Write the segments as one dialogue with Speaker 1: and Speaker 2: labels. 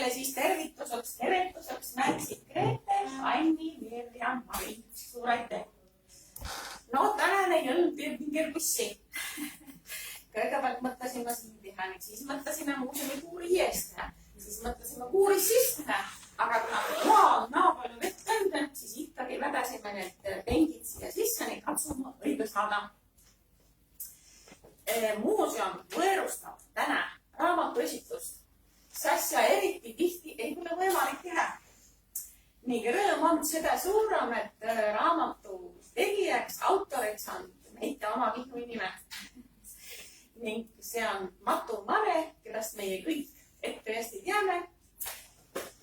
Speaker 1: lastele siis tervituseks märksid Grete, Anni, Merja, Mari. Suur aitäh! No tänane jõld kergussi. Kõigepealt mõtlesime siin teha, siis mõtlesime muuseumi kuuri ees teha, siis mõtlesime kuuri sisse teha, aga kuna maa on naa palju vett tändnud, siis ikkagi vedasime need pengid siia sisse, neid katsume õige saada. Muuseum võõrustab täna raamatuesitlust. Sasja eriti tihti ei tule võimalik teha. Ning rõõm on seda suurem, et raamatu tegijaks, autoriks on meite oma Kihnu inimene. Ning see on Matu Mare, kellest meie kõik ette hästi teame.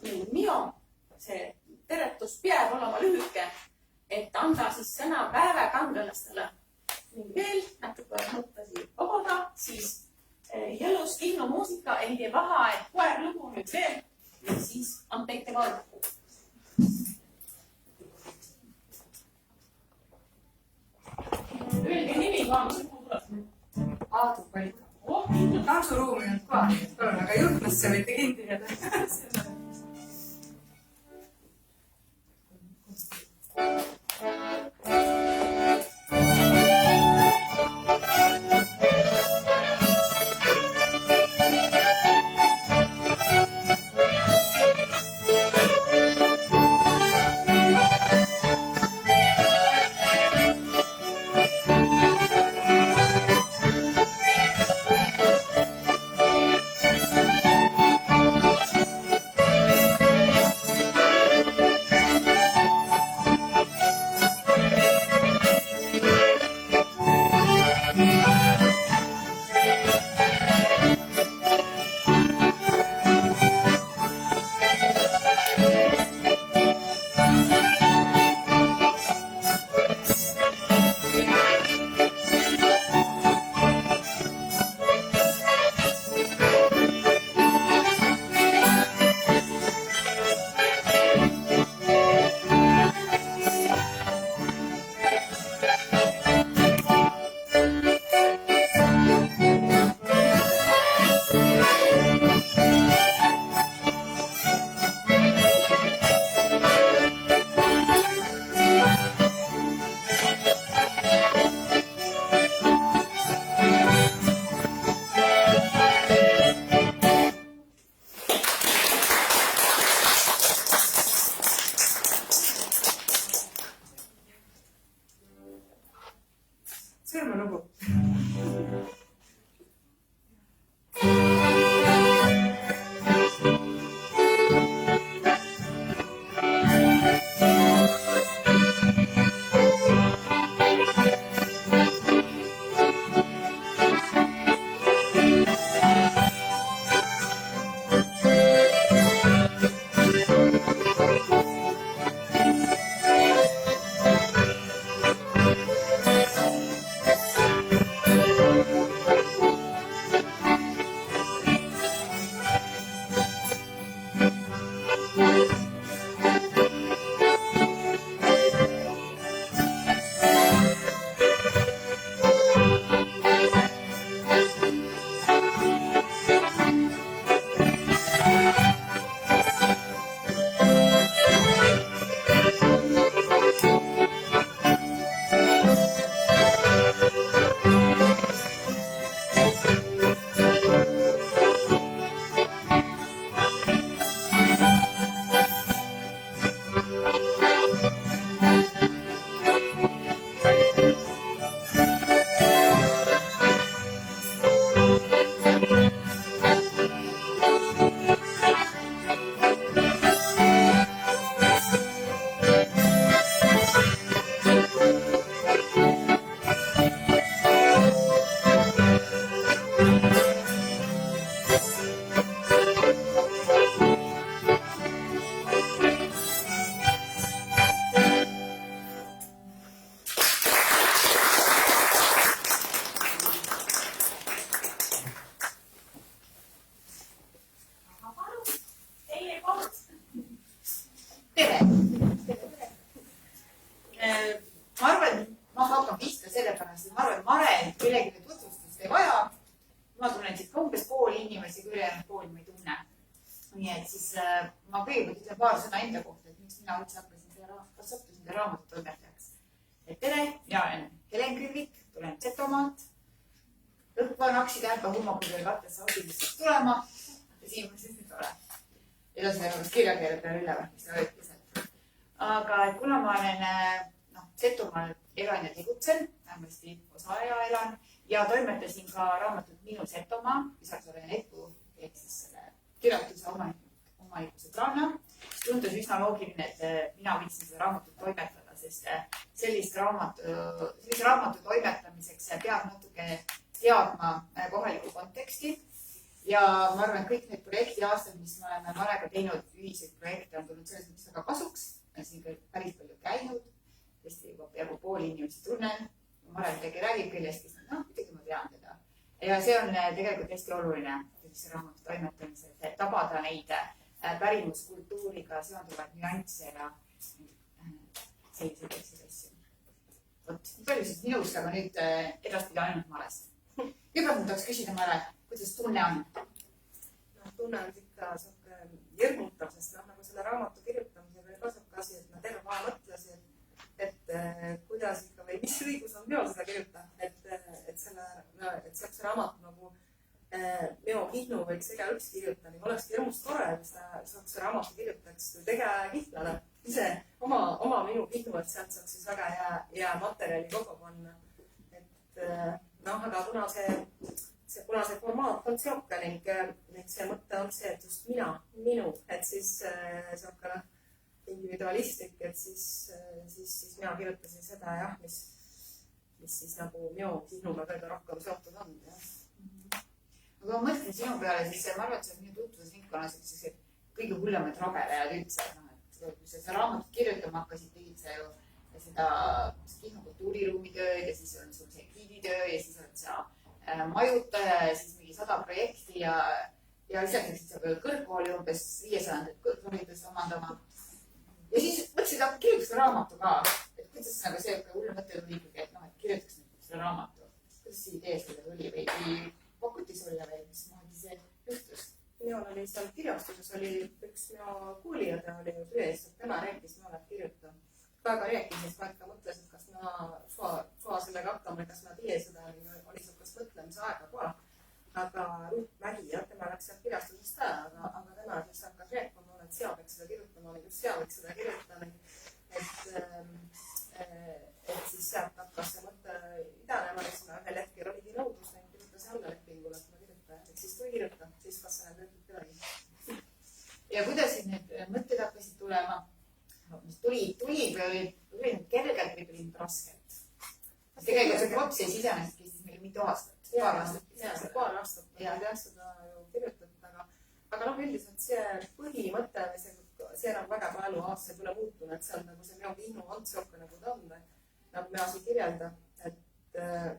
Speaker 1: Ning minu see teretus peab olema lühike, et anda siis sõna päevakangelastele. Ning veel natuke mõttesi koguda, siis jõlus Kihnu muusika ei tee vaha, et koer lugu nüüd veel, siis on teite korda. Öelge nimi ka, mis lugu tuleb?
Speaker 2: Aadu Palika. Tantsuruumi on kohal, palun, aga juhtmesse võite kinni jääda.
Speaker 3: nii et siis ma kõigepealt ütlen paar sõna enda kohta, et miks mina üldse sattusin raamatutoimetajaks. Tere, mina olen Helen Krivik, tulen Setomaalt. Lõpvan aksitähega hummapudel kattes audilistest tulema. Ja siin ma siis nüüd olen. Edasi tegevus kirjakeele peale üle, mis ta öeldi. Aga kuna ma olen Setomaal elan ja tegutsen, vähemasti osa aja elan ja toimetasin ka raamatut Minu Setomaa, lisaks olen Eku ehk siis selle kirjatuse omanikuse Trana. Tundus üsna loogiline, et mina võiksin seda raamatut toimetada, sest sellist raamatu toimetamiseks peab natuke teadma kohalikku konteksti. Ja ma arvan, et kõik need projekti aastad, mis me oleme Marega teinud, ühiseid projekte on tulnud selles mõttes väga kasuks. Olen siin päris palju käinud, tõesti juba peaaegu pooli inimesi tunnen. Mare midagi räägib kellestki, midagi ma tean teda. Ja see on tegelikult hästi oluline sellise raamatu toimetamisel, et tabada neid pärimuskultuuriga seonduvaid nüansse ja selliseid asju. Vot, palju siis minust, aga nüüd edastpidi ainult Marest. Kõigepealt ma tahaks küsida Mare, kuidas tunne on?
Speaker 4: Tunne on ikka hirmutav, sest nagu selle raamatu kirjutamisega kasvab ka asi, et ma terve aja mõtlesin, et kuidas ikka või mis õigus on minul seda kirjutada, et see raamat nagu Meo Kihnu võiks igaüks kirjutada, nii olekski hirmus tore, et saaks raamatu kirjutaks tege Kihnale ise oma Minu Kihnu, et sealt saaks siis väga hea materjali kokku panna. Aga kuna see formaat on seoka ning see mõte on see, et just minu, et siis seokana individualistlik, et siis mina kirjutasin seda jah, mis siis nagu Meo Kihnuga kõige rohkem seotud on.
Speaker 3: Aga ma mõtlen sinu peale, siis ma arvan, et see on minu tutvusringkonnas kõige hullemad ragelejad üldse. Kui sa raamatut kirjutama hakkasid, tegid sa ju seda Kihnu kultuuriruumi tööd ja siis on sul see giiditöö ja siis oled sa majutaja ja siis mingi 100 projekti ja lisaks läksid sa veel kõrgkooli umbes 500 kõrgkoolidest omandama. Ja siis mõtlesid, et kirjutaks seda raamatu ka. Et kuidas see hull mõte tuli ikkagi, et kirjutaks seda raamatu. Kuidas see idee selle tuli või pakuti sulle või mismoodi see juhtus?
Speaker 4: Minul oli seal kirjastuses oli üks minu kuulijad oli töö eest, et tema rääkis, ma olen kirjutanud. Väga rääkis, et ma ikka mõtlesin, et kas ma saa sellega hakkama, kas ma tee seda, oli kas mõtlemise aega ka. Aga Ruut Mägi, tema läks sealt kirjastusest ära, aga tema siis hakkas rääkima, et seal võiks seda kirjutama, just seal võiks seda kirjutada. Et siis sealt hakkas see mõte idanema, ühel hetkel oligi nõudlus, kirjutas jälle lepingule, et ma kirjutan, et siis tuli kirjuta, siis kas see töötab kedagi.
Speaker 3: Ja kuidas siis need mõtted hakkasid tulema? Tuli või kergelt või tuli raskelt? Tegelikult see protsess iseenesest kestis meil mitu aastat. Paar
Speaker 4: aastat oli seda ju kirjutada, aga üldiselt see põhimõte, see enam väga palju aastaid üle muutunud, et see on nagu see Meo Kihnu antsioka nagu ta on, nagu me asi kirjelda, et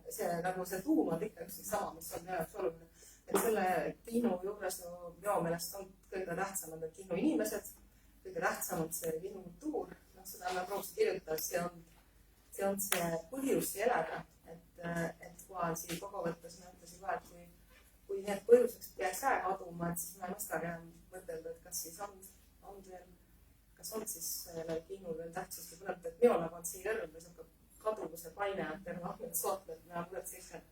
Speaker 4: see tuum on ikka ükski sama, mis on minu jaoks oluline. Et selle Kihnu juures minu meelest on kõige tähtsamad need Kihnu inimesed, kõige tähtsamad see Kihnu kultuur, seda me proovisin kirjutada, see on see põhjus elada, et kui on siin kokkuvõttes me ütlesin ka, et kui need põhjuseks peaks ära kaduma, et siis ma ei mõistagi enam mõtelda, et kas siis kas on siis Kihnul veel tähtsust või põleb, et minul on see rõrm või siuke kaduvuse paine, et terve ahmed sootled, me mõtlesin, et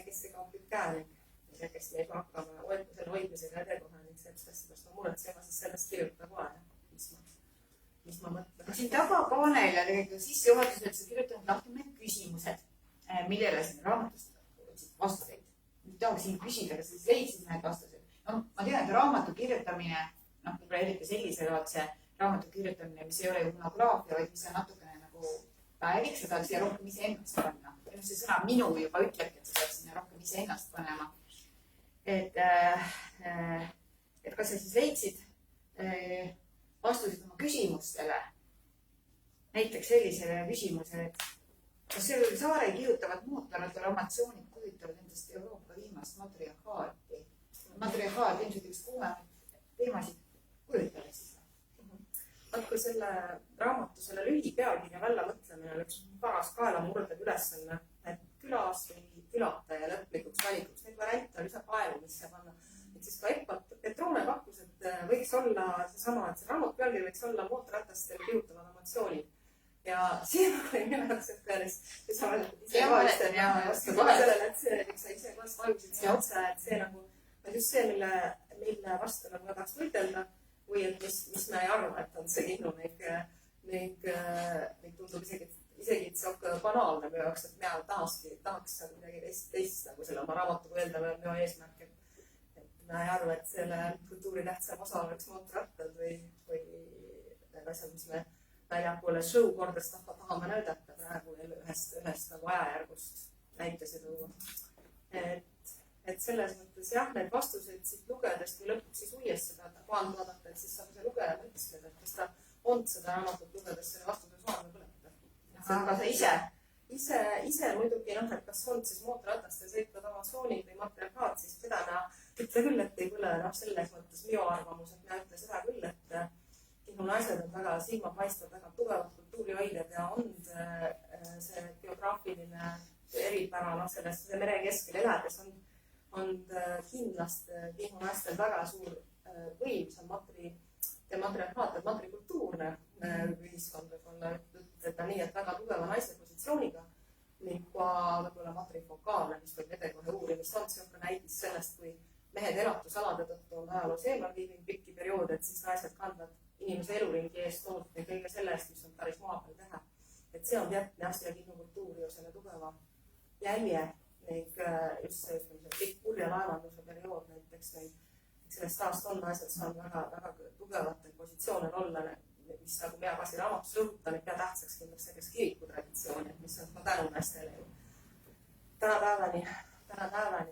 Speaker 4: äkki kaupib käe ning äkki me ei saa hakkama selle hoidmisega edekoha ning sellist asjadest ma muretsema, siis sellest kirjutada kohe, mis ma mõtlen.
Speaker 3: Siin tagakaanel ja tegelikult sissejuhatusel, et sa kirjutanud lahti mõned küsimused, millele siin raamatust otsid vastuseid. Nüüd tahaksin küsida, kas sa leidsid need vastused. Ma tean, et raamatu kirjutamine, võib-olla eriti selliselaadse raamatu kirjutamine, mis ei ole ju monograafia, vaid mis on natukene nagu päevik, sa tahad siia rohkem iseennast panna. See sõna minu juba ütlebki, et sa tahad sinna rohkem iseennast panema. Et kas sa siis leidsid vastusid oma küsimustele, näiteks sellisele küsimusele, et kas sellel saare kihutavad muutunud amatsioonid kujutavad endast Euroopa viimast matriarhaati? Matriarhaat ilmselt üks kuumemaid teemasid kujutavad siis.
Speaker 4: Kui selle raamatu, selle lühipealkirja välja mõtlemine on üks paras kaelamurdev ülesanne, et külas või külata ja lõplikuks valikuks. Neid variante on üsna palju, mis saab panna. et siis ka Petrone pakkus, et võiks olla seesama, et see raamatu pealkiri võiks olla mootorratastele kihutavad emotsioonid. Ja siin oli minu jaoks päris, kui sa mäletad ise vaalistada ja vastu kohe sellele, et see, eks sa ise kohe vajusid siia otsa, et see nagu on just see, mille vastu nagu ma tahaks võidelda või et mis me ei arva, et on see Kihnu ning tundub isegi, et see on banaalne minu jaoks, et mina tahaks midagi teist nagu selle oma raamatuga öelda või minu eesmärk, et ma ei arva, et selle kultuuri tähtsam osa oleks mootorrattad või need asjad, mis me väljapoole show kordas tahame näidata praegu ühest nagu ajajärgust näitesi tuua. Et selles mõttes jah, need vastuseid siit lugedes, kui lõpuks siis uuesti seda kohandu vaadata, et siis saab see lugeja mõtiskleda, et kas ta on seda raamatut lugedes selle vastuse saanud või mitte.
Speaker 3: Aga sa
Speaker 4: ise muidugi, et kas on siis mootorratastel sõitvad amatsioonid või matriarhaat, siis seda ma ütle küll, et ei põle selles mõttes minu arvamus, et ma ütle seda küll, et Kihnu naised on väga silmapaistvad, väga tugevad kultuurihoidjad ja on see geograafiline eripära, selles mere keskel elades on kindlasti Kihnu naistel väga suur võim, see on matriarhaat, matrikultuurne ühiskond võib-olla ütleda nii, et väga tugeva naise positsiooniga ning ka võib-olla matrifokaalne, mis võib ede kohe uurimist on, see on ka näitis sellest, kui mehed elatusalade tõttu on ajaloos eemal viinud pikki perioode, et siis naised kandvad inimese eluringi eest toodud ja kõige selle eest, mis on päris maa peal teha. Et see on jätnud jah, Kihnu kultuuri ja selle tugeva jälje ning just see pikk purjelaevanduse periood näiteks sellest aastast on naised saanud väga tugevatel positsioonil olla, mis nagu mina ka siin raamatus rõhutan, et tähtsaks kindlasti selles kirikutraditsiooni, mis on ka tänu naistele ju. Tänapäevani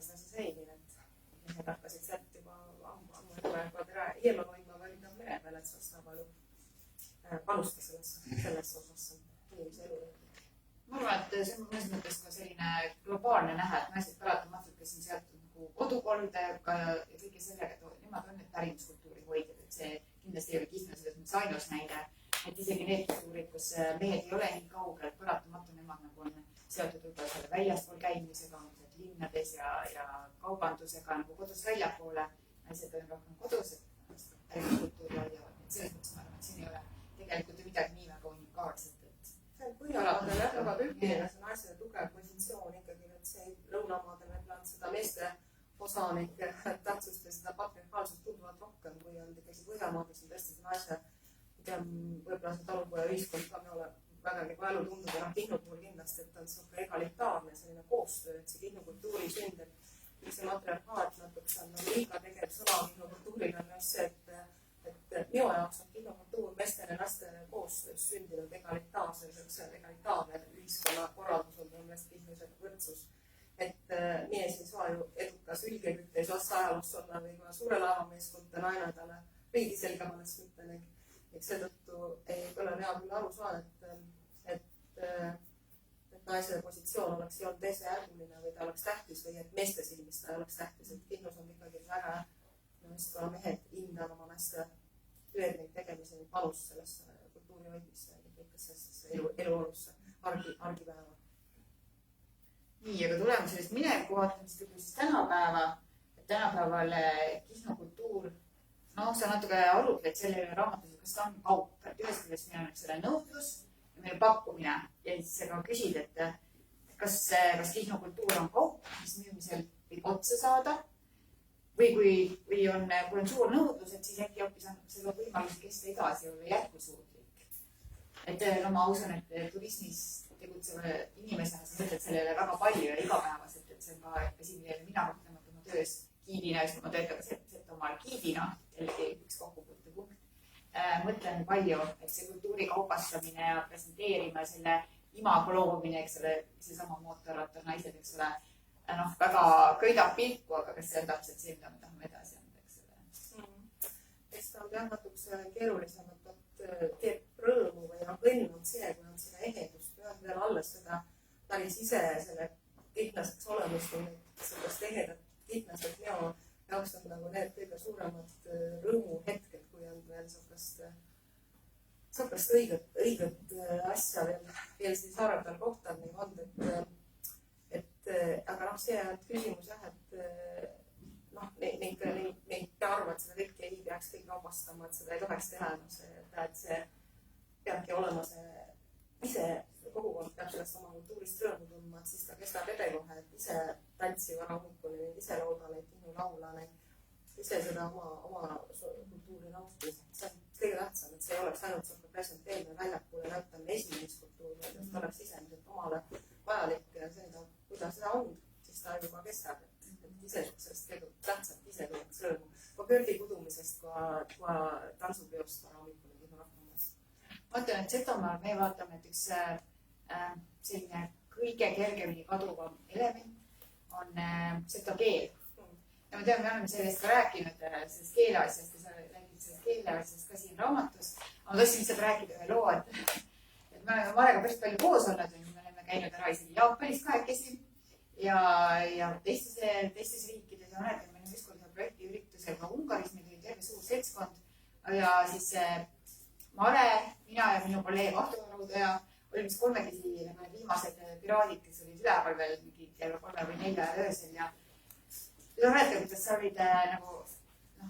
Speaker 4: seda siis ei, nii et mehed hakkasid sealt juba ammu hielma hoidma või mida mere peal, et saaks väga palju panusta selles osas inimese elu.
Speaker 3: Ma arvan, et see on mõnes mõttes ka selline globaalne nähe, et naised paratamatult, kes on seotud nagu kodukoldega ja kõige sellega, et nemad on need pärimuskultuuri hoidjad, et see kindlasti ei ole Kihnu selles mõttes ainus näide, et isegi need kultuurid, kus mehed ei ole nii kaugel, et paratamatu nemad nagu on seotud võib-olla selle väljaspool käimisega, linnades ja kaubandusega nagu kodus väljapoole, naised on rohkem kodus, et pärimuskultuuri hoiavad, et selles mõttes ma arvan, et siin ei ole tegelikult midagi nii väga unikaalset.
Speaker 4: See on Põhjamaadel jah, väga tüüpiline, see naise tugev positsioon ikkagi, et see lõunamaadel võib-olla seda meeste osa ning tähtsuste seda patriarhaalsust tunduvalt rohkem, kui on ikkagi Põhjamaades on tõesti see naise, võib-olla see talupoja ühiskond ka me ole väga nagu elu tundub ja Kihnu puhul kindlasti, et on see egalitaarne selline koostöö, et see Kihnu kultuuri sünd, et see matriarhaat natuke on nagu liiga tegev sõna Kihnu kultuuril on just see, et minu jaoks on Kihnu kultuur meestele ja lastele koostöös sündinud egalitaarne ühiskonnakorraldus on tõepoolest Kihnus võrdsus. Et mies ei saa ju edukas ülgekütte ei saa otsa ajaloos olla või kui suure laevameeskonda naine talle veidi selgemales mitte ning seetõttu ei ole hea küll aru saada, et naise positsioon oleks olnud teisejärguline või ta oleks tähtis või et meeste silmis ta oleks tähtis, et Kihnus on ikkagi väga mehed hindavad oma naiste tööd ning tegemise ning panus sellesse kultuuri hoidmisse ja sellesse eluolusse argipäeva.
Speaker 3: Nii, aga tuleme sellest mineviku vaatamist juba siis tänapäeva. Tänapäeval Kihnu kultuur, sa natuke arutled selle raamatus, kas ta on kaup. Ühest küljest meil on selle nõudlus ja meil pakkumine ja siis ka küsid, et kas Kihnu kultuur on kaup, mis müümisel võib otsa saada või kui on suur nõudlus, et siis äkki hoopis annab selle võimalus kesta edasi ja olla jätkusuutlik. Et ma usun, et turismis tegutseva inimesena sa mõtled sellele väga palju ja igapäevaselt, et see on ka asi, millele mina mõtlemat oma töös giidina, just ma töötan Setomaal giidina, jällegi üks kokkupuutepunkt. Mõtlen palju, et see kultuuri kaupastamine ja presenteerima selle imago loomine, eks ole, seesama mootorrattur naised, eks ole, väga köidab pilku, aga kas see on täpselt see, mida me tahame edasi anda, eks ole?
Speaker 4: Eks ta on jah natukese keerulisemalt, teeb rõõmu või õnnud see, kui on selle ehedust või on veel alles seda päris ise selle kihnaseks olemust või sellest ehedat kihnaseks minu jaoks on nagu need kõige suuremad rõõmuhetked, kui on veel sõprast õiget asja veel siis saare peal kohtab ning on, aga see on küsimus jah, et noh, neid arvab, et seda kõike ei peaks kõik avastama, et seda ei tohiks teha, no et see peabki olema see ise, kogukond peab sellest oma kultuurist rõõmu tundma, et siis ta kestab edekohe, et ise tantsi varahommikuni, ise lauda neid Kihnu laula, ise seda oma kultuuri nautida. See on kõige tähtsam, et see ei oleks ainult seda presenteerimine väljakuule näitamine esinemiskultuuri, et ta oleks sisemiselt omale vajalik ja seda, kui ta seda on, siis ta juba kestab, et ise sellest kõige tähtsalt ise tuleks rõõmu. Ka pördi kudumisest, kui tantsupeost varahommikuni Kihnu rahvamas.
Speaker 3: Ma ütlen, et Setomaal me vaatame, et üks selline kõige kergemini kaduvam element on seto keel. Ja ma tean, me oleme sellest ka rääkinud, sellest keeleasjast ja sa räägid sellest keeleasjast ka siin raamatus. Aga ma tahtsin lihtsalt rääkida ühe loo, et me oleme varega päris palju koos olnud, me oleme käinud ära isegi Jaapanis kahekesi ja teistes riikides ja mäletan, me olime ükskord projektiüritusel ka Ungaris, meil oli terve suur seltskond ja siis Mare, mina ja minu kolleeg Ahto Raudaja olime vist kolmekesi nagu need viimased piraadid, kes olid üleval veel mingi kella 3 või 4 öösel ja ma mäletan, kuidas sa olid nagu,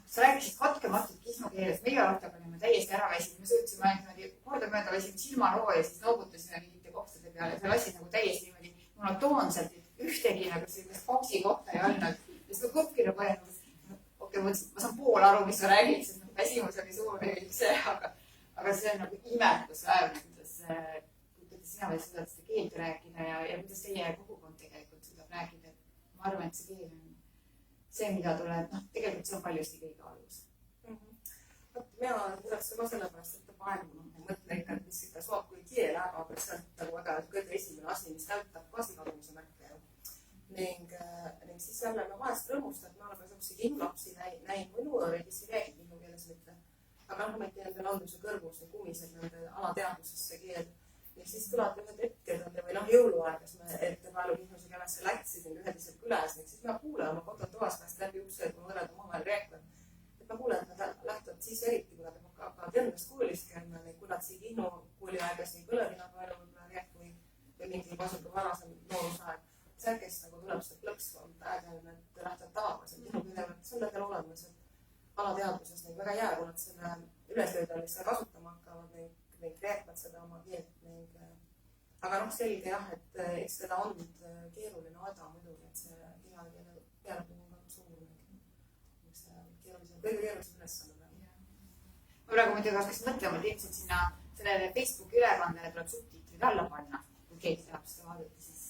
Speaker 3: sa rääkisid katkematult Kihnu keeles, meie Ahtoga olime täiesti ära väsinud, me suutsime ainult niimoodi kordamööda lasime silmaloo ja siis noogutasime mingite kohtade peale ja sa lasid nagu täiesti niimoodi monotoonselt, et ühtegi nagu sellist pausi kohta ei olnud. Ja siis ma kõpkina panen, okei, ma saan pool aru, mis sa räägid, sest väsimus oli suur ja kõik see, aga see on nagu imetlusväärne, kuidas sina veel suudad seda keelt rääkida ja kuidas teie kogukond tegelikult suudab rääkida. Ma arvan, et see keel on see, mida tuleb, tegelikult see on paljusti kõige alus.
Speaker 4: Mina mõtlesin ka sellepärast, et praegu ma mõtlen ikka, et mis ikka suab kui kiel, aga see on nagu väga kõige esimene asi, mis näitab gaasikadumise märke. Ning siis jälle ma vahest rõõmustan, et ma olen ka selliseid Kihnu-lapsi näinud või noori, kes ei räägi Kihnu keeles mitte. Aga ometi nende landuse kõrgus või kumised nende alateadvuses see keel. Ja siis tulati ühed hetked või jõuluaeg, kes me ettepäevalu Kihnuse kevesse läksid ühediselt küles, siis ma kuulen oma kodutoas pärast läbi ukse, et ma võrrelda omavahel rääkivad. Et ma kuulen, et nad lähtuvad siis eriti, kui nad hakkavad järgmist koolist käima, kui nad siin Kihnu kooli aegas nii Kõlevina palju võib-olla rääki või mingi kasutab varasem noorusaeg. Särkest nagu tuleb seda plõkskond äärmine, et lähtuvad tavapäraselt Kihnu küljevalt, see on nendel olemas, et alateadvuses neid väga jää, kui nad selle ülestöödalisse kasutama hakkavad, neid rääkvad seda oma keelt. Aga selge jah, et eks seda on keeruline aeda muidugi, et see keele pealepuhu on suur. Kõige keerulisem ülesanne.
Speaker 3: Ma praegu muidugi hakkas mõtlema, et ilmselt sinna sellele Facebooki ülekandele tuleb subtiitrid alla panna. Kui keegi tahab seda vaadata, siis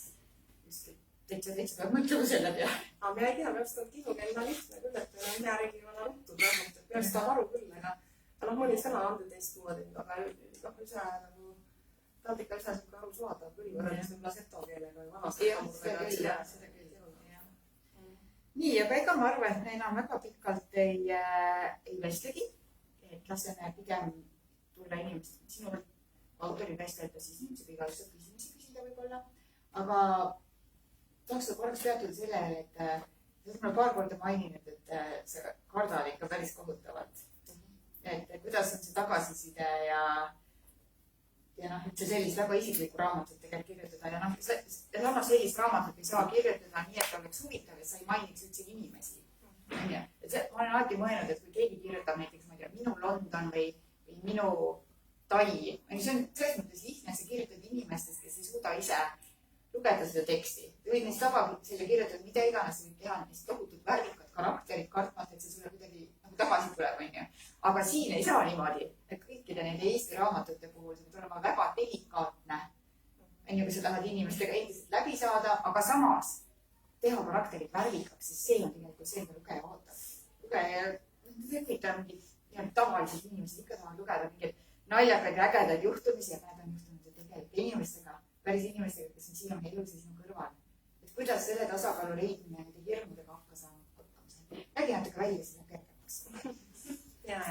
Speaker 3: täitsa peab mõtlema selle peale.
Speaker 4: Aga mina ei tea, peab seda Kihnu keelena lihtne küll, et meil on hea regionaalne ruttud vähemalt, et peab seda aru küll. Aga mõni sõna on teistmoodi, aga ise nagu tahad ikka ise aru saada küll, võrreldes võib-olla seto keelega või vana
Speaker 3: seda küll. Nii, aga ega ma arvan, et me enam väga pikalt ei vestlegi, et laseme pigem tulla inimesed, sinu autori vestelda siis inimesed, igaüks saab küsimusi küsida võib-olla, aga tahaks korraks peatuda sellele, et ma paar korda maininud, et sa kardad ikka päris kohutavalt. Et kuidas on see tagasiside ja üldse sellist väga isiklikku raamatut tegelikult kirjutada ja samas sellist raamatut ei saa kirjutada nii, et oleks huvitav, et sa ei mainiks üldse inimesi. Ma olen alati mõelnud, et kui keegi kirjutab näiteks, ma ei tea, minu London või minu Tai, see on selles mõttes lihtne, sa kirjutad inimestest, kes ei suuda ise lugeda seda teksti. Te võid neist selle kirjutada, mida iganes võib teha, neist tohutult värvikad karakterid, kartmata, et see sulle kuidagi tagasi tuleb, on ju. Aga siin ei saa niimoodi, et kõikide nende Eesti raamatute puhul see peab olema väga delikaatne. On ju, kui sa tahad inimestega endiselt läbi saada, aga samas teha karakterid värvikaks, siis see on tegelikult see, mida lugeja ootab. Lugeja, mitte mingid tavalised inimesed ikka tahavad lugeda mingid naljakaid ja ägedaid juhtumisi, aga need on juhtumid tegelikult inimestega, päris inimestega, kes on sinu elus ja sinu kõrval. Et kuidas selle tasakaalu leidmine nende hirmudega hakka saama. Räägi natuke välja seda kergemaks.
Speaker 4: Ja.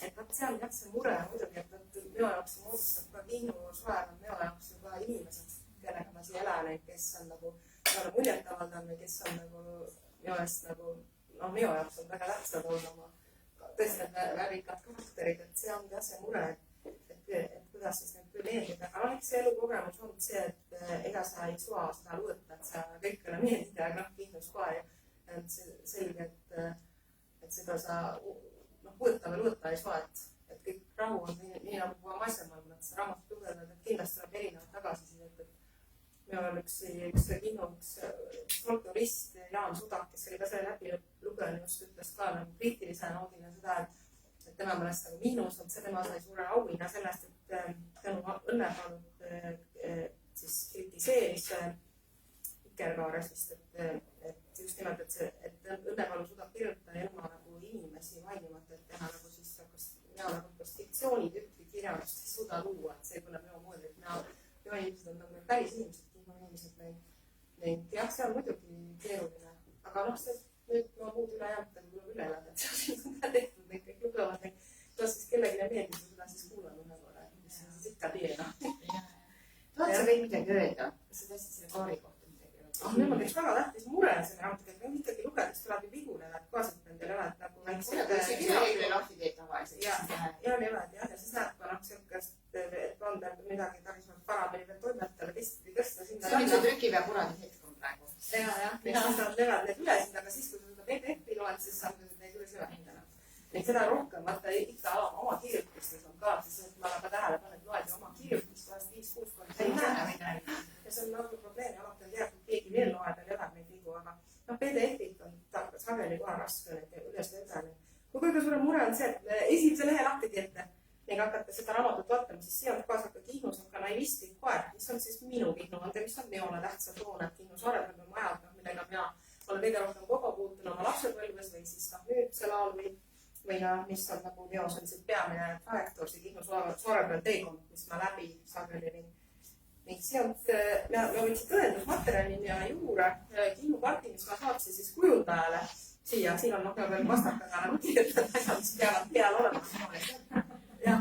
Speaker 4: Et see on jah see mure muidugi, et minu jaoks moodustab ka Kihnu soel on minu jaoks ju ka inimesed, kellega ma siin elan, kes on nagu muljet avaldanud või kes on nagu minu eest nagu, minu jaoks on väga tähtsad olnud oma tõesti värvikad karakterid, et see on jah see mure, et kuidas siis need küll meeldida. Aga eks see elukogemus on see, et ega sa ei saa seda luuta, et sa kõikele meeldida ja Kihnus kohe on selge, et seda sa võtta või võtta ei saa, et kõik rahu on nii nagu kui Maisemaal, et see raamatut lugeda, et kindlasti tuleb erinevat tagasisidet, et meil on üks Kihnu folklorist Jaan Sudak, kes oli ka selle läbi lugenud, just ütles ka nagu kriitilise noodina seda, et tema meelest nagu miinus on see, tema sai suure auhinna sellest, et tänu Õnnepaalud siis kritiseeris Vikerkaares vist, et just nimelt, et Õnnepaalu suudab kirjutada ilma nagu inimesi mainimata, et teha nagu siis nagu fiktsioonitüüpi kirjandust ei suuda luua, et see tuleb minu moodi, et minu inimesed on nagu päris inimesed, inimesed neid, jah, see on muidugi keeruline, aga nüüd ma muud üle jäänud, et tuleb üle elada, et see on ka tehtud, neid kõik lugevad, kuidas siis kellelegi meeldib seda siis kuulanud ühe korra, mis on siis ikka teena.
Speaker 3: Tahad sa kõik midagi öelda? Kas sa tahtsid selle kaari kohta midagi öelda?
Speaker 4: Nüüd on üks väga tähtis mure selle raamatuga, et me ikkagi lugedes tuleb ju vigu näevad kaaselt nendele elad nagu
Speaker 3: see kirjale lahti teed tavaliselt.
Speaker 4: ja nevad jah, ja siis näeb ka sellist, et on midagi tarismat paremini veel toimetajale teistpidi tõsta sinna.
Speaker 3: See on see trükipea kuradi hetk on praegu.
Speaker 4: Ja, siis nad nevad need üle sind, aga siis, kui sa seda PDF-i loed, siis saab neid üles üle hindana. Neid seda rohkem, vaata ikka oma kirjutistes on ka, siis ma olen ka tähele pannud, et loed oma kirjutist vahest 5-6 korda. See ei näe midagi. Ja see on nagu probleemi, alati on teatud keegi veel loeb ja jõdab neid vigu, aga PDF-id on sageli kohe raske neid üles võtame. Kui kõige suurem mure on see, et esimese lehe lahti teete ning hakata seda raamatut vaatama, siis siia kaasa ka Kihnus on ka naivistlik koer, mis on siis minu Kihnu, on mis on minule tähtsad hooned Kihnu saarel on majad, millega mina olen kõige rohkem kokku puutunud oma lapsepõlves või siis nüüd sel ajal või mis on nagu teos on see peamine trajektoor, see Kihnu saare peal teekond, mis ma läbi sageli ning sealt me võtsin tõendusmaterjalini ja juurde Kihnu parti, mis ma saatsin siis kujundajale siia, siin on noh veel vastakaga nagu kirjutavad asjad, mis peavad peal olema. Jah,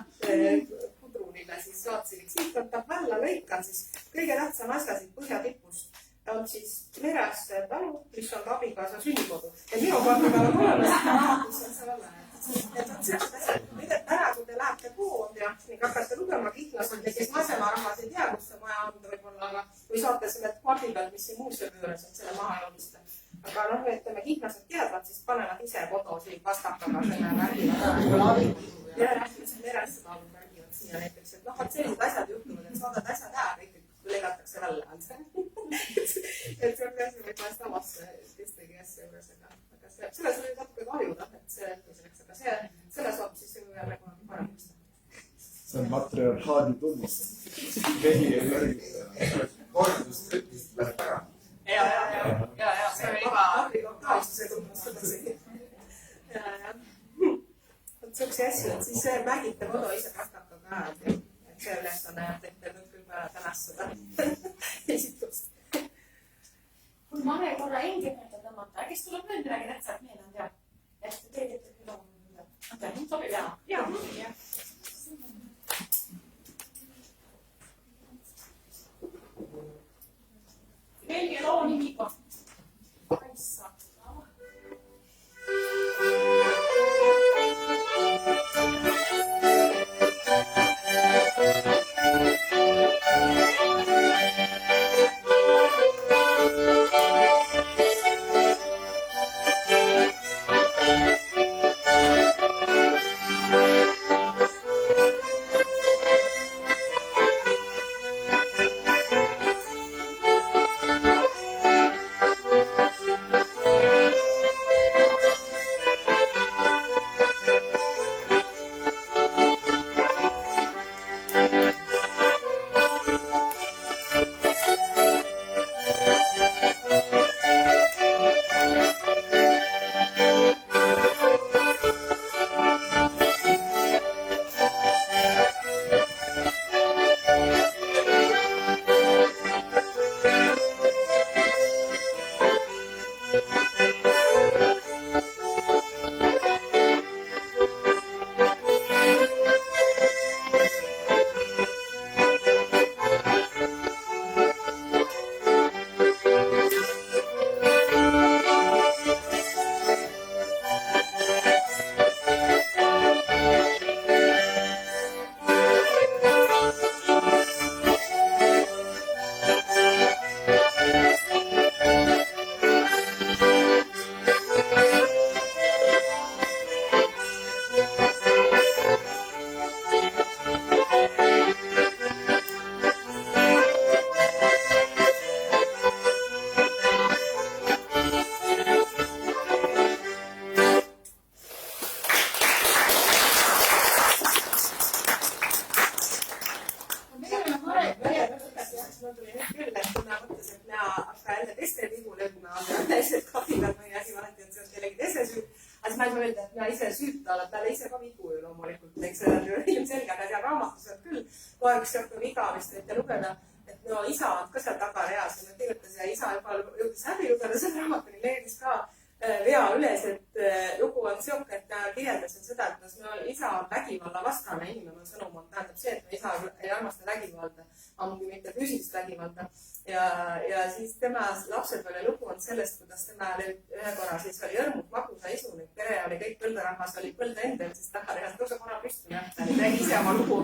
Speaker 4: pudrunile siis saatsin, siit võtab välja lõikan siis kõige tähtsam asja siit põhjatipust. On siis merest talu, mis on abikaasa sünnikodu. Ja minu kohta peal on olemas, mis on see olla. Et on sellised asjad, mida täna, kui te lähete kood ja hakkate lugema Kihnast, kes Masemaa rahvas ei tea, kus see maja on võib-olla, aga või saate selle kaardi pealt, mis siin muuseumi juures on, selle maha jooniste. Aga noh, ütleme, Kihnased teadvad, siis panevad ise kodosid vastakaga selle värgivad. Ja rääkides merest seda alun värgivad siia näiteks, et noh, sellised asjad juhtuvad, et saadad asjad ära, kõik lõigatakse välja. Et see on käsi või vahest avasse teistegi asja juures, aga selles oli natuke kahju, et see selleks, aga selle saab siis jälle kunagi parem mõista.
Speaker 5: See on matriarhaadi tunnustus. Mehi ei märgita. Korraldust trükkist läheb ära.
Speaker 3: Ja, see oli juba
Speaker 4: kaastuse tunnustusega. Sihukese asju, et siis märgite kodu ise prakaka ka, et see ülesanne, et te nüüd küll peale tänast seda esitust.
Speaker 1: Kui ma veel korra engemata tõmmata, kes tuleb nüüd midagi tähtsat meelde on teab? Et teed, et küll on midagi. Sobib jah? Jah. Veelgi loo nimi ka. Kaissa.
Speaker 4: talle ise ka vigu ju loomulikult, eks see on ju ilmselge, aga seal raamatus on küll kohe üks sihuke viga, mis te võite lugeda, et no isa on ka seal tagareas ja kirjutas ja isa juba jõudis läbi lugeda selle raamatuni, leidis ka vea üles, et lugu on sihuke, et ta kirjeldas seda, et kas isa on vägivalla vastane inimene, sõnum on, tähendab see, et isa ei armasta vägivalda, ammugi mitte füüsilist vägivalda. Ja siis tema lapsepõlve lugu on sellest, kuidas tema ühe korra siis oli õrmult magusa isu, nüüd pere oli kõik põlderahvas, oli põld endal, siis tagareas tõusa korra püsti ja räägi ise oma lugu.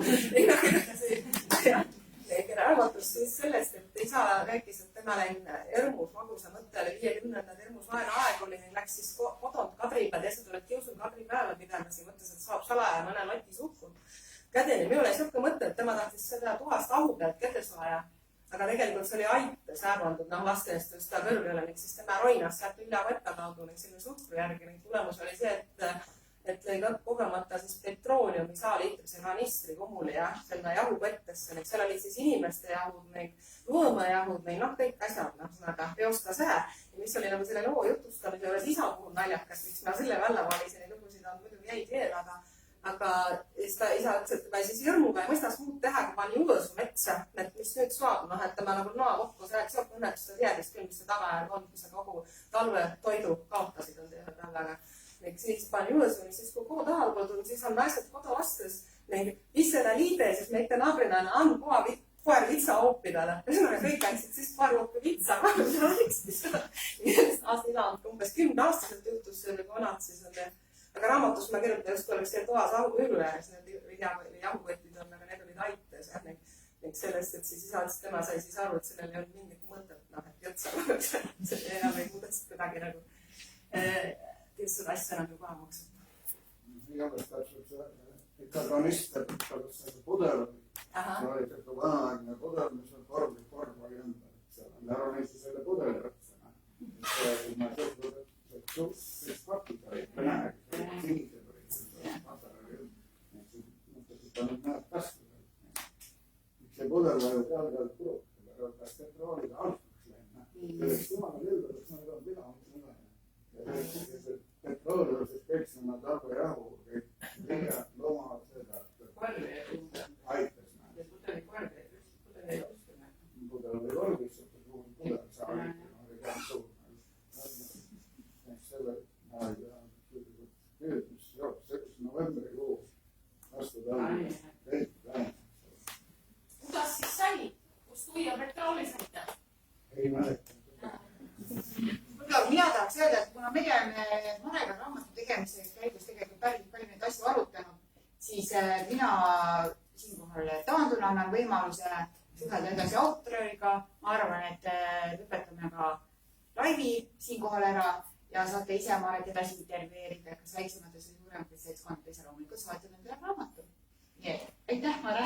Speaker 4: Raamatus siis sellest, et isa rääkis, et tema läin õrmus magusa mõtte oli 50. õrmus vaenuaeg oli, läks siis kodunt Kadripäev ja see tuleb kiusul Kadripäeva pidamas ja mõtles, et saab salaja mõne loti suhku. Kädeni, minul oli sihuke mõte, et tema tahtis seda tuhast ahu pealt kätes vaja. Aga tegelikult see oli aitas äärmandud, laste eest tõsta kõrgele, siis tema roinas sealt Vilja võtta kaudu selline suhkru järgi. Tulemus oli see, et lõi kogemata siis petrooleumi saaliitrise kanistri kummuli ja selle jahupõttesse. Seal olid siis inimeste jahud, loomajahud, kõik asjad, aga peosta säe. Ja mis oli nagu selle loo jutustamise juures isa puhul naljakas, miks ma selle välja valisin, neid lugusid on muidugi jäid veel, aga isa ütles, et ma siis hirmuga ei mõistas muud teha, kui pani juursu metsa, et mis nüüd saab, et tema nagu noa kokku, see oleks jook õnnetus, ta teadis küll, mis see tagajärg on, kui sa kogu talve toidu kaotasid on teha talvega. Siis pani juursu, siis kui kogu tahal kodun, siis on naised kodu vastas, mis seda liide, siis meite naabrina on koer vitsa hoopidele. Ühesõnaga kõik läksid siis paar hoopi vitsa. Aasta ila on umbes 10 aastaselt juhtus see, kui vanad siis on need. Aga raamatus ma kirjutan just, kui oleks see toas üllu ääres, need jahuvõtid on, aga need olid aites. Sellest, et siis isa, tema sai siis aru, et sellel ei olnud mingit mõtet, et jõtsa. See enam ei muudatsid kuidagi nagu seda asja nagu kohe maksab.
Speaker 5: Igatahes täpselt see, ikka kanister, see pudel, see oli selline vanaaegne pudel, mis on kord oli ümber. See on ära neist selle pudeli otsana. Kui ma see pakid olid, näed, sinised olid, materjali ümber. Mõtlesid, ta nüüd näeb kasvada. See pudel oli peal puruk, aga kas petroolida alfaks läinud. Selleks jumala lülgades ma ei olnud pidanud midagi. Petroolida, siis kõik sinna tarbejahu, kõik loomad seda. Aitas näed.
Speaker 3: Ja pudeli korda, pudeli ei oska.
Speaker 5: Pudel oli korgis, see suur pudel, see oli ka suur. Selle püüdmis jooks novembrikuu vastu talve.
Speaker 1: Kuidas siis sai? Kus tuia petrooli saite?
Speaker 5: Ei mäleta.
Speaker 3: Mina tahaks öelda, et kuna meie Marega raamatu tegemise käigus tegelikult päris palju neid asju arutanud, siis mina siinkohal taandun, annan võimaluse suhelda edasi autoriga. Ma arvan, et lõpetame ka laivi siinkohal ära ja saate ise Maret edasi intervjueerida, kas väiksemates või suuremates seltskondades ja loomulikult saate nendele raamatu. Nii et aitäh, Mare!